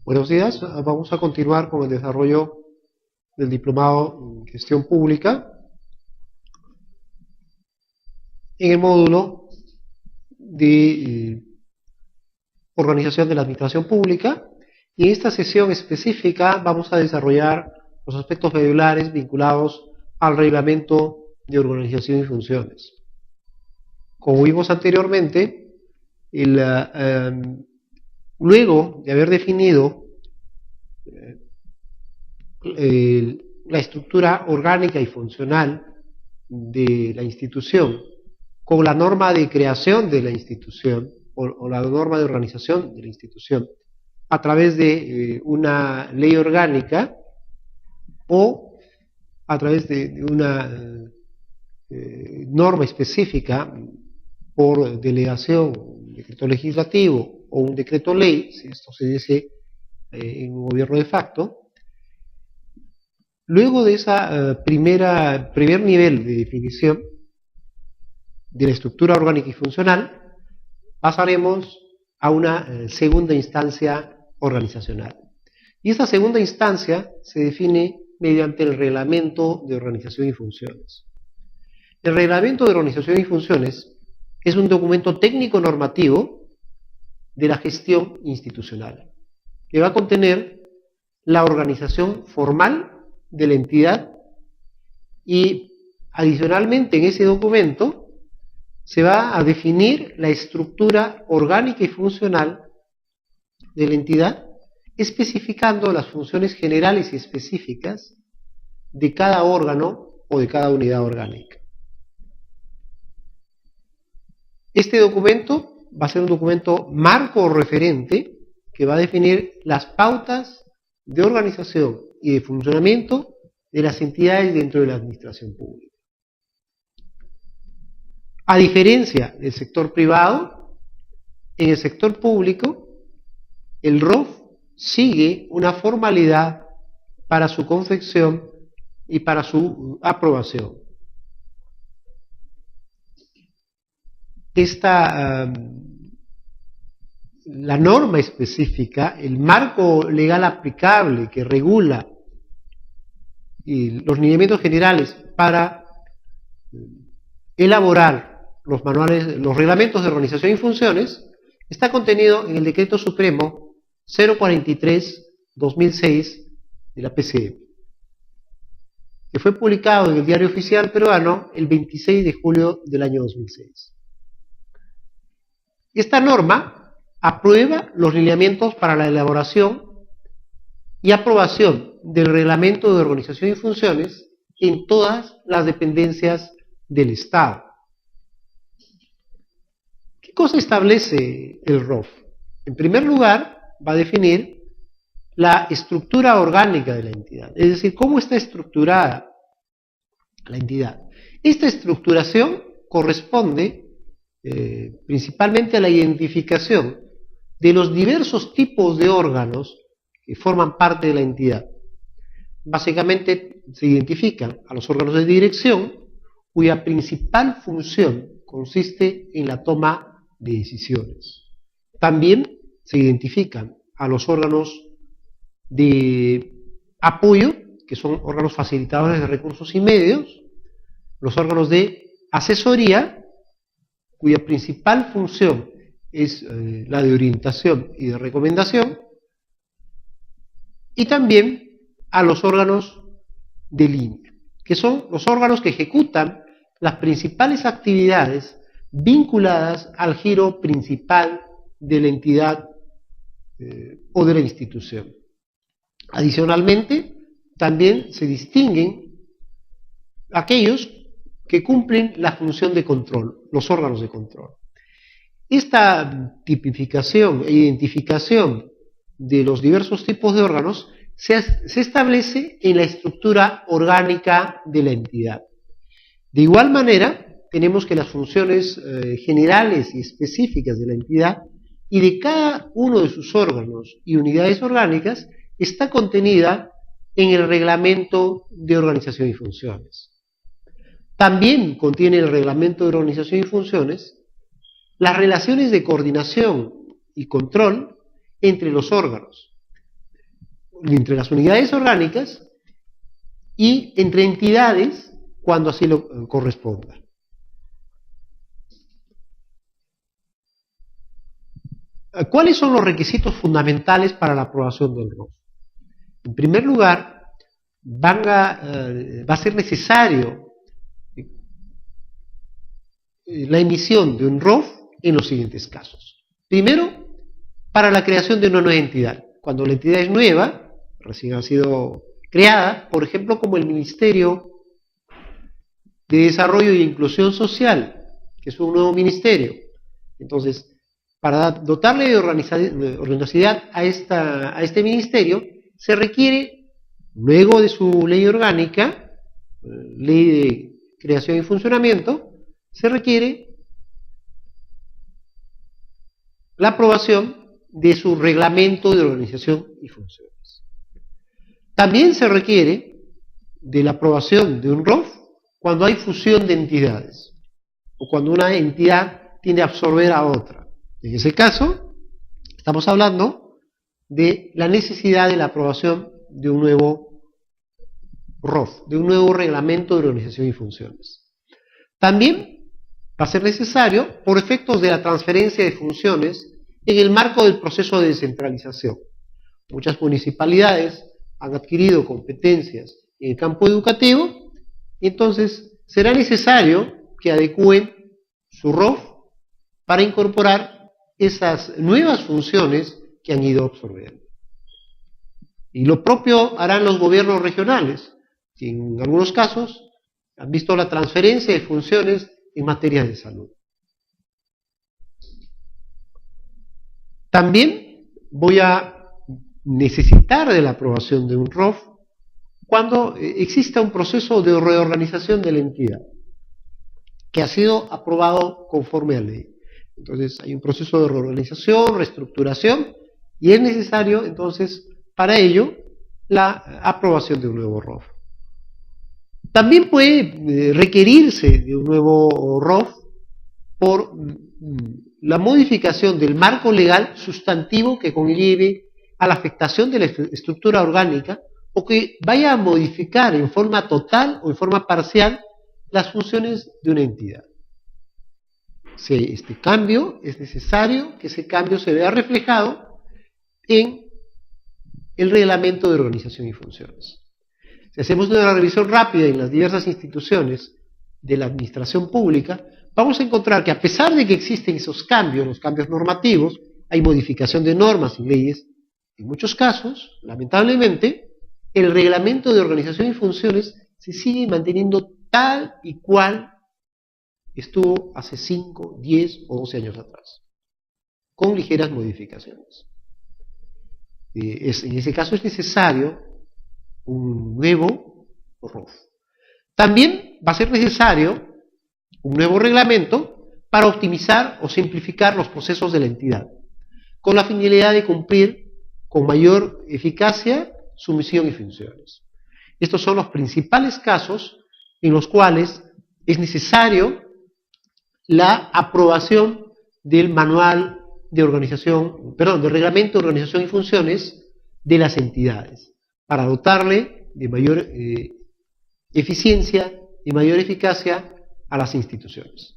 Buenos días, vamos a continuar con el desarrollo del diplomado en gestión pública en el módulo de organización de la administración pública, y en esta sesión específica vamos a desarrollar los aspectos medulares vinculados al reglamento de organización y funciones. Como vimos anteriormente, luego de haber definido la estructura orgánica y funcional de la institución con la norma de creación de la institución o la norma de organización de la institución a través de una ley orgánica o a través de una norma específica por delegación, un decreto legislativo o un decreto ley, si esto se dice en un gobierno de facto. Luego de esa primer nivel de definición de la estructura orgánica y funcional, pasaremos a una segunda instancia organizacional. Y esta segunda instancia se define mediante el reglamento de organización y funciones. El reglamento de organización y funciones es un documento técnico normativo de la gestión institucional, que va a contener la organización formal de la entidad, y adicionalmente en ese documento se va a definir la estructura orgánica y funcional de la entidad, especificando las funciones generales y específicas de cada órgano o de cada unidad orgánica. Este documento va a ser un documento marco o referente que va a definir las pautas de organización y de funcionamiento de las entidades dentro de la administración pública. A diferencia del sector privado, en el sector público, el ROF sigue una formalidad para su confección y para su aprobación. La norma específica, el marco legal aplicable que regula los lineamientos generales para elaborar los manuales, los reglamentos de organización y funciones, está contenido en el Decreto Supremo 043/2006 de la PCM, que fue publicado en el Diario Oficial Peruano el 26 de julio del año 2006. Esta norma aprueba los lineamientos para la elaboración y aprobación del reglamento de organización y funciones en todas las dependencias del Estado. ¿Qué cosa establece el ROF? En primer lugar, va a definir la estructura orgánica de la entidad, es decir, cómo está estructurada la entidad. Esta estructuración corresponde principalmente a la identificación de los diversos tipos de órganos que forman parte de la entidad. Básicamente se identifican a los órganos de dirección, cuya principal función consiste en la toma de decisiones. También se identifican a los órganos de apoyo, que son órganos facilitadores de recursos y medios, los órganos de asesoría, cuya principal función es la de orientación y de recomendación, y también a los órganos de línea, que son los órganos que ejecutan las principales actividades vinculadas al giro principal de la entidad o de la institución. Adicionalmente, también se distinguen aquellos que cumplen la función de control, los órganos de control. Esta tipificación e identificación de los diversos tipos de órganos se establece en la estructura orgánica de la entidad. De igual manera, tenemos que las funciones generales y específicas de la entidad y de cada uno de sus órganos y unidades orgánicas está contenida en el reglamento de organización y funciones. También contiene el reglamento de organización y funciones las relaciones de coordinación y control entre los órganos, entre las unidades orgánicas y entre entidades cuando así lo corresponda. ¿Cuáles son los requisitos fundamentales para la aprobación del ROF? En primer lugar, va a ser necesario la emisión de un ROF en los siguientes casos. Primero, para la creación de una nueva entidad. Cuando la entidad es nueva, recién ha sido creada, por ejemplo, como el Ministerio de Desarrollo e Inclusión Social, que es un nuevo ministerio. Entonces, para dotarle de organicidad a este ministerio, se requiere, luego de su ley orgánica, ley de creación y funcionamiento, se requiere la aprobación de su reglamento de organización y funciones. También se requiere de la aprobación de un ROF cuando hay fusión de entidades o cuando una entidad tiende a absorber a otra. En ese caso, estamos hablando de la necesidad de la aprobación de un nuevo ROF, de un nuevo reglamento de organización y funciones. También va a ser necesario por efectos de la transferencia de funciones en el marco del proceso de descentralización. Muchas municipalidades han adquirido competencias en el campo educativo, y entonces será necesario que adecúen su ROF para incorporar esas nuevas funciones que han ido absorbiendo. Y lo propio harán los gobiernos regionales, que en algunos casos han visto la transferencia de funciones en materia de salud. También voy a necesitar de la aprobación de un ROF cuando exista un proceso de reorganización de la entidad que ha sido aprobado conforme a ley. Entonces hay un proceso de reorganización, reestructuración, y es necesario entonces para ello la aprobación de un nuevo ROF. También puede requerirse de un nuevo ROF por la modificación del marco legal sustantivo que conlleve a la afectación de la estructura orgánica o que vaya a modificar en forma total o en forma parcial las funciones de una entidad. Si este cambio es necesario que ese cambio se vea reflejado en el reglamento de organización y funciones. Si hacemos una revisión rápida en las diversas instituciones de la administración pública, vamos a encontrar que a pesar de que existen esos cambios, los cambios normativos, hay modificación de normas y leyes, en muchos casos, lamentablemente, el reglamento de organización y funciones se sigue manteniendo tal y cual estuvo hace 5, 10 o 12 años atrás, con ligeras modificaciones. En ese caso es necesario un nuevo ROF. También va a ser necesario un nuevo reglamento para optimizar o simplificar los procesos de la entidad, con la finalidad de cumplir con mayor eficacia su misión y funciones. Estos son los principales casos en los cuales es necesario la aprobación del manual de organización, del reglamento de organización y funciones de las entidades, para dotarle de mayor eficiencia y mayor eficacia a las instituciones.